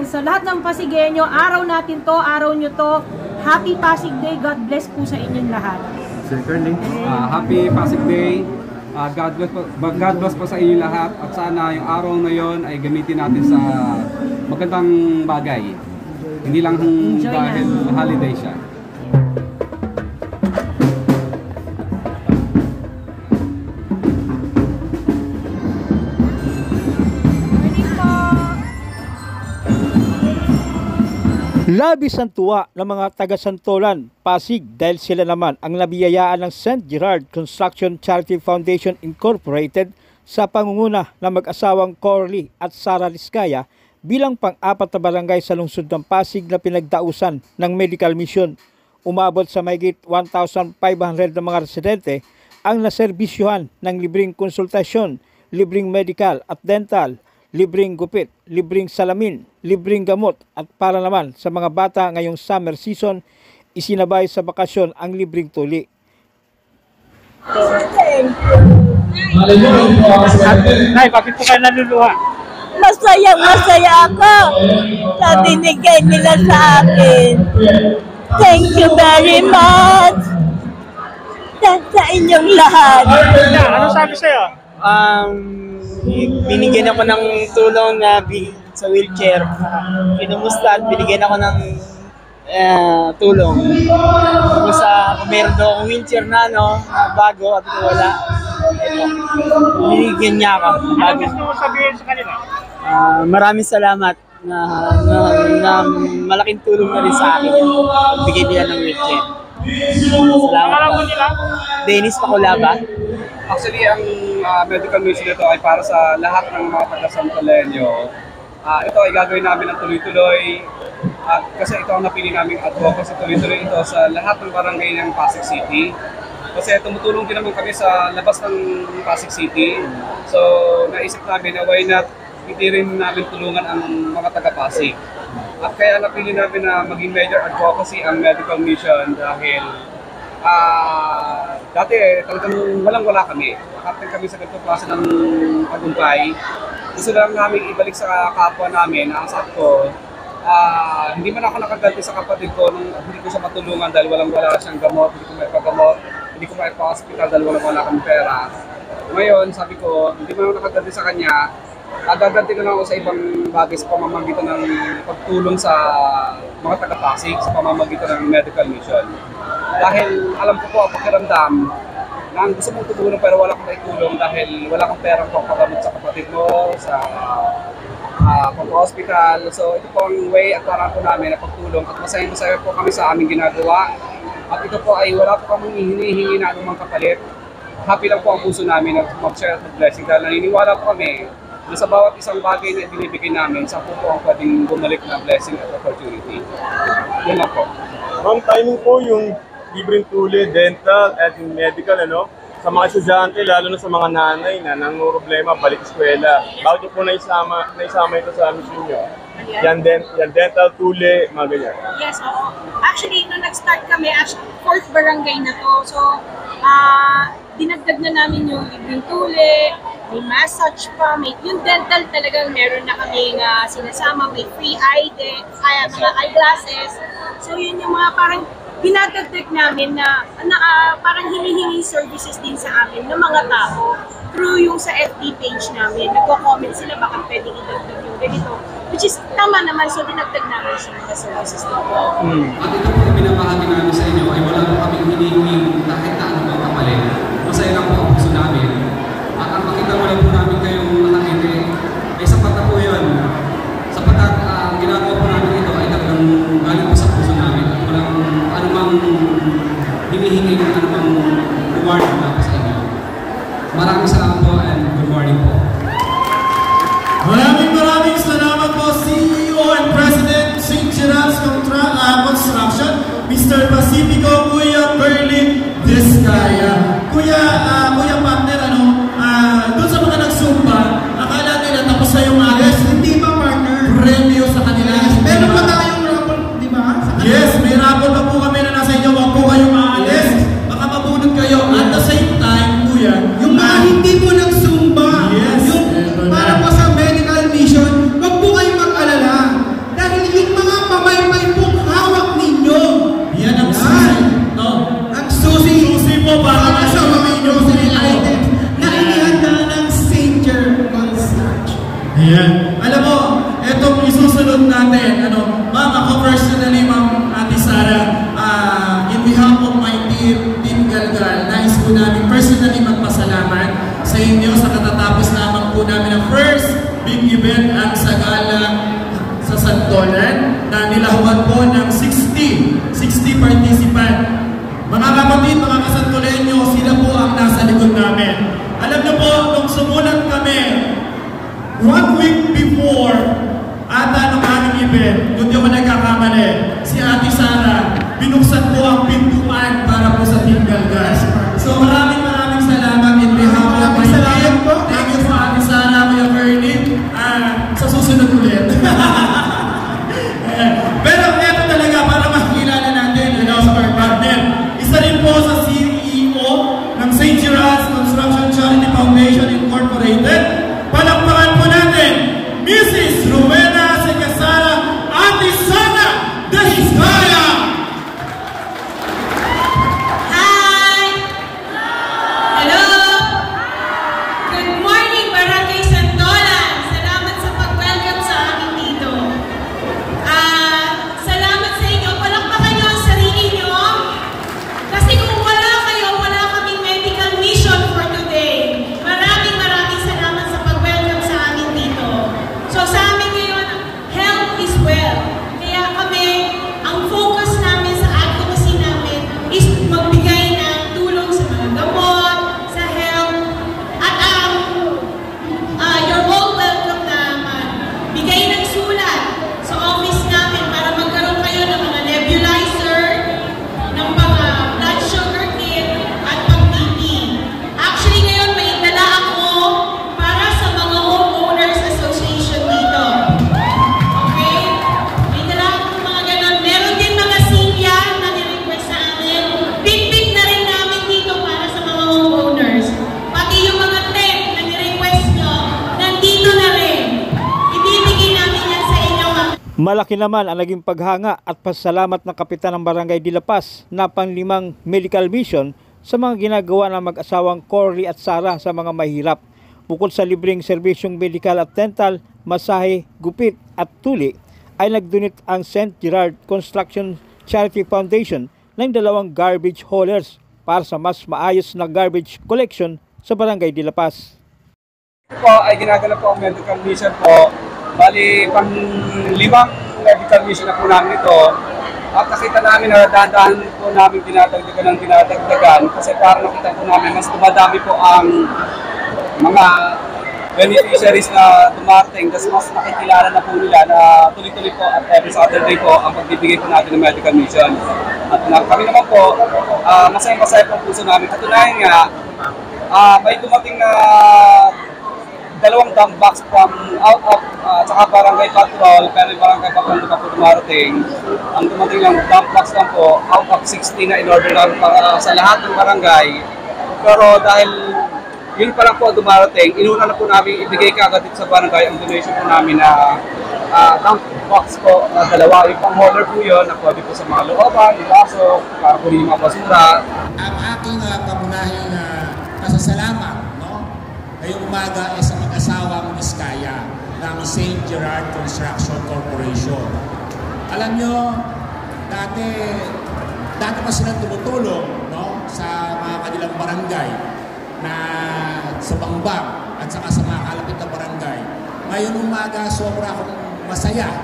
sa lahat ng Pasigueño, araw natin to, araw nyo to. Happy Pasig Day. God bless po sa inyong lahat. Sir Curling. Happy Pasig Day. God bless po sa inyong lahat. At sana yung araw na yon ay gamitin natin sa magandang bagay. Hindi lang dahil holiday siya. Labis ang tuwa ng mga taga-Santolan, Pasig dahil sila naman ang nabiyayaan ng St. Gerard Construction Charity Foundation Incorporated sa pangunguna ng mag-asawang Corly at Sara Liscaya bilang pang-apat na barangay sa lungsod ng Pasig na pinagdausan ng medical mission. Umabot sa mahigit 1,500 na mga residente ang naserbisyuhan ng libreng konsultasyon, libreng medical at dental, libreng gupit, libreng salamin, libreng gamot at para naman sa mga bata ngayong summer season, isinabay sa bakasyon ang libreng tuli. Nay, bakit po kayo naluluha? Masaya ako sa binigay nila sa akin. Thank you very much sa inyong lahat. Ano sabi sa'yo? Binigyan ako ng tulong na sa wheelchair. Kinumusta at binigyan ako ng tulong. Kung meron daw akong wheelchair na bago at wala. Binigyan niya ako. Ano gusto mo sabihin sa kanila? Maraming salamat na malaking tulong na rin sa akin. Bigyan nila ng wheelchair. Salamat po. Dennis Paculaba. Actually, ang medical mission nito ay para sa lahat ng mga taga-Santoleño. Ito ay gagawin namin ng tuloy-tuloy. Kasi ito ang napili naming advocacy, tuloy-tuloy ito sa lahat ng barangay ng Pasig City. Kasi tumutulong din naman kami sa labas ng Pasig City. So, naisip namin na why not hindi rin namin tulungan ang mga taga-Pasig. At kaya napili namin na maging major advocacy ang medical mission dahil dati talagang walang-wala kami. Nakarating kami sa ganitong klase ng tagumpay. Gusto lang namin ibalik sa kapwa namin. Ang sabi ko, hindi man ako nakaganti sa kapatid ko nung hindi ko siya matulungan dahil walang-wala siyang gamot, hindi ko maipagamot, hindi ko maipa-hospital dahil walang-wala kami pera. Ngayon, sabi ko, hindi man ako nakaganti sa kanya, gaganti ko na ako sa ibang bagay sa pamamagitan ng pagtulong sa mga taga-Pasig, sa pamamagitan ng medical mission. Dahil alam ko po ang pakiramdam na ang gusto mong tutulong pero wala kang maitulong dahil wala kang perang pagpagamot sa kapatid mo, sa pag-hospital. So ito po ang way at parang po namin na pagtulong at masaya-masaya po kami sa aming ginagawa. At ito po ay wala po kami hinihingi na anumang kapalit. Happy lang po ang puso namin na mag-share at mag-blessing dahil naniniwala po kami na sa bawat isang bagay na binibigay namin, sa po ang pwedeng bumalik na blessing at opportunity. Yun lang po. Wrong timing po yung libreng tuli, dental, at medical, sa mga estudyante, lalo na sa mga nanay na problema, balik eskwela. Bakit po naisama ito sa mission nyo? Yan dental, tuli, mga ganyan. Yes, oo. Actually, nung nag-start kami, 4th barangay na to. So, dinagdag na namin yung libreng tuli, may massage pa, yung dental talagang meron na kaming sinasama, may free mga eyeglasses. So yun yung mga parang dinadagdag namin na parang hinihingi services din sa amin ng mga tao through yung sa FB page namin. Nagko-comment sila baka pwedeng idagdag yung ganito. Which is tama naman, so dinagdag namin sa mga services dito. At ito po yung pinamahagi namin sa inyo ay wala po kami hinihingi kahit na ano mga kapalit. Masaya lang po ang puso namin. At ang makita mo lang po namin kayong nakangiti, ay sapat na po yun. Sapagkat ang ginagawa po namin ito ay talagang galing po sa puso namin. At walang anumang hinihingi ng anumang reward na po sa inyo. Maraming salamat po and good morning po. Maraming salamat po CEO and President St. Gerard's Construction, Mr. Pacifico Kuya Curly Liscaya. Santolan na nilahuan po ng 60 participant. Mga kapatid, mga kasantolenyo, sila po ang nasa likod namin. Alam niyo po, nung sumulat kami, 1 week before ata nung aming event, kung di ako nagkakamali, si Ate Sara, binuksan po ang pintuan para po sa Team Galgas. So maraming salamat in behalf of my team. Thank you po Ate Sara, Kuya Bernie. Sa susunod ulit. Pero ito talaga para makilala natin sa our partner. Isa rin po sa CEO ng St. Gerard's Construction Charity Foundation Incorporated. Palakpakan po natin, Mrs. Rowena Segasara, Ate Sana Dahizkaya! Hi! Hello! Good morning, Barangay Santolan! Salamat sa pag-welcome sa akin dito. Salamat sa inyo. Palakpakan nyo ang sarili nyo. Kasi kung wala kayo, wala kaming medical mission for today. Maraming salamat sa pag-welcome sa amin dito. So sa amin ngayon, health is wealth. Kaya kami, ang focus namin sa advocacy namin is magbigay ng tulong sa mga gamot, sa health, at you're all welcome na magbigay ng sulat sa office namin para magkaroon kayo ng mga nebulizer, ng mga blood sugar kit, at pang-TB. Actually ngayon, may dala ako para sa mga homeowners association dito. Okay? May dala ako mga ganon. Meron din mga silya na nirequest sa amin. Bit-bit na rin namin dito para sa mga homeowners. Pati yung mga tent na nirequest nyo, nandito na rin. Ibibigay namin yan sa inyo. Malaki naman ang naging paghanga at pasalamat ng kapitan ng Barangay de la Paz na pang-5 medical mission sa mga ginagawa ng mag-asawang Corley at Sara sa mga mahirap. Bukod sa libreng serbisyong medical at dental, masahe, gupit at tuli, ay nagdonate ang St. Gerard Construction Charity Foundation ng 2 garbage haulers para sa mas maayos na garbage collection sa Barangay de la Paz. Ito po ay ginagala po ang medical mission po. Bali, pang-5 medical mission na po namin ito. At nakita namin na dadaan po namin dinadagdagan kasi para nakita po namin mas dumadami po ang mga beneficiaries na dumarating. Kasi mas nakikilala na po nila na tuloy-tuloy po at every Saturday po ang pagbibigay po natin ng medical mission. At kami naman po, masaya-masaya po ang puso namin. Katunayan nga, may dumating na 2 dump box from out of saka barangay patrol, pero yung barangay patrol hindi pa po dumarating. Ang dumating lang dump box lang po, out of 60 na in-order namin para sa lahat ng barangay. Pero dahil yun pa lang po dumarating, inuna na po namin ibigay kaagad dito sa barangay ang donation po namin na dump box po na 2. Yung pang-hauler po yun, na pwede po sa mga looban, yung baso, para po yung mga basura. Ang aking pamunahing pasasalamat ngayong umaga ay sa mag-asawang Vizcaya ng St. Gerard Construction Corporation. Alam nyo, dati pa silang tumutulong sa mga kanilang barangay na sa Bangbang at saka sa mga kalapit na barangay. Ngayon umaga, sobra akong masaya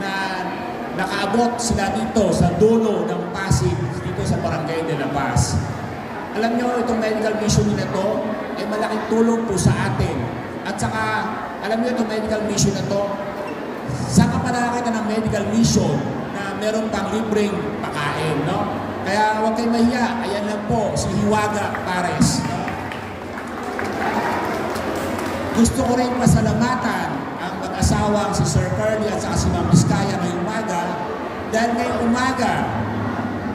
na nakaabot sila dito sa dulo ng Pasig dito sa Barangay de la Paz. Alam nyo, itong medical mission na ito ay malaking tulong po sa atin. At saka, alam nyo, itong medical mission na ito, sa kapanakita ng medical mission na meron pang libreng pakain, Kaya huwag kayong mahiya, ayan lang po, si Hiwaga Pares. Gusto ko rin pasalamatan ang mag-asawang si Sir Curly at saka si Ma'am Vizcaya ngayong umaga, dahil ngayong umaga,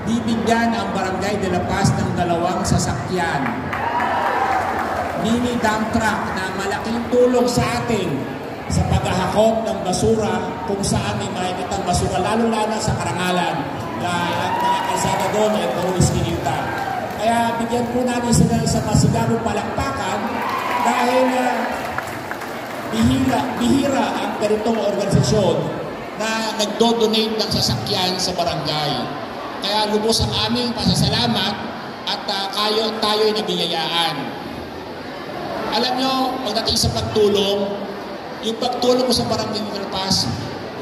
bibigyan ang Barangay de la Paz ng 2 sasakyan. Mini dump truck na malaking tulong sa atin sa paghahakot ng basura kung saan may makikitang basura, lalo-lalo sa karangalan na ang mga kalsada doon ay puro iskinita. Kaya bigyan po natin sila sa masigabong palakpakan dahil bihira ang ganitong organisasyon na nagdo-donate ng sasakyan sa barangay. Kaya lubos ang aming pasasalamat at tayo'y nabiyayaan. Alam nyo, pagdating sa pagtulong, yung pagtulong mo sa Barangay de la Paz,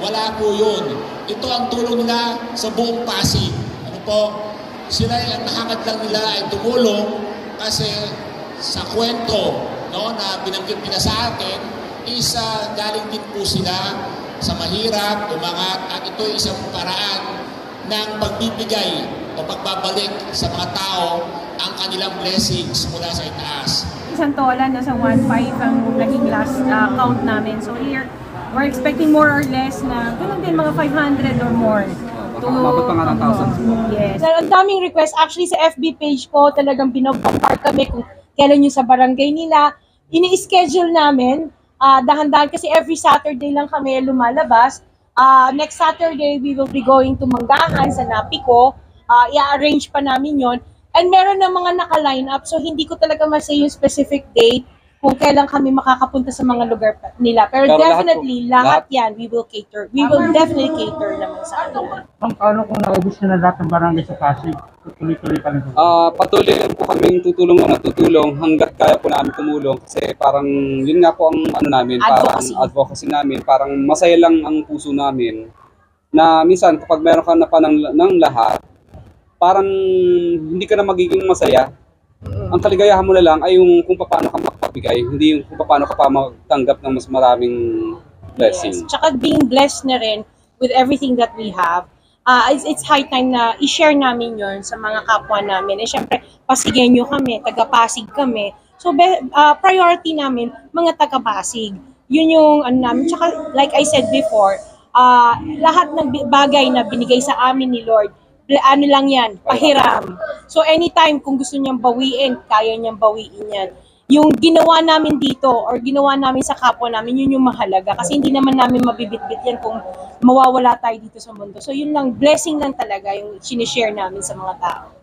Wala po yun. Ito ang tulong nila sa buong Pasig. Ano po? Sila ang hangad lang nila ay tumulong kasi sa kwento, no, na binanggit nila sa atin is galing din po sila sa mahirap, umangat, at ito ay isang paraan ng pagbibigay o pagbabalik sa mga tao ang kanilang blessings mula sa itaas. Santolan, nasa 1.5 ang naging last count namin. So here, we're expecting more or less na ganun din, mga 500 or more. Baka umabot pa nga ng thousands. Yes. Ang daming request. Actually, sa FB page ko, talagang binobombard kami kung kailan yung sa barangay nila. Ini-schedule namin. Dahan-dahan kasi every Saturday lang kami lumalabas. Next Saturday, we will be going to Manggahan sa Napico. I-arrange pa namin yon. And meron na mga naka-line up, so hindi ko talaga masay yung specific date kung kailan kami makakapunta sa mga lugar nila. Pero definitely, lahat yan, we will cater. We will definitely cater naman sa kanila. Paano kung naubos na lahat ng barangay sa Pasig? Tuloy-tuloy pa rin po. Patuloy lang po kaming tutulong na matutulong hanggat kaya po namin tumulong. Kasi parang yun nga po ang ano namin, Advocacy. parang advocacy namin. Parang masaya lang ang puso namin na minsan kapag meron ka na pa ng lahat, parang hindi ka na magiging masaya. Ang kaligayahan mo na lang ay yung kung paano ka makapabigay, hindi yung kung paano ka pa magtanggap ng mas maraming blessing. Yes. Tsaka being blessed na rin with everything that we have. It's high time na i-share namin yon sa mga kapwa namin. Eh syempre, Pasigenyo kami, taga-Pasig kami. So priority namin, mga taga-Pasig. Yun yung ano namin. Tsaka like I said before, lahat ng bagay na binigay sa amin ni Lord, ano lang yan, pahiram. So anytime kung gusto niyang bawiin, kaya niyang bawiin yan. Yung ginawa namin dito or ginawa namin sa kapwa namin, yun yung mahalaga. Kasi hindi naman namin mabibitbit yan kung mawawala tayo dito sa mundo. So yun lang, blessing lang talaga yung sinishare namin sa mga tao.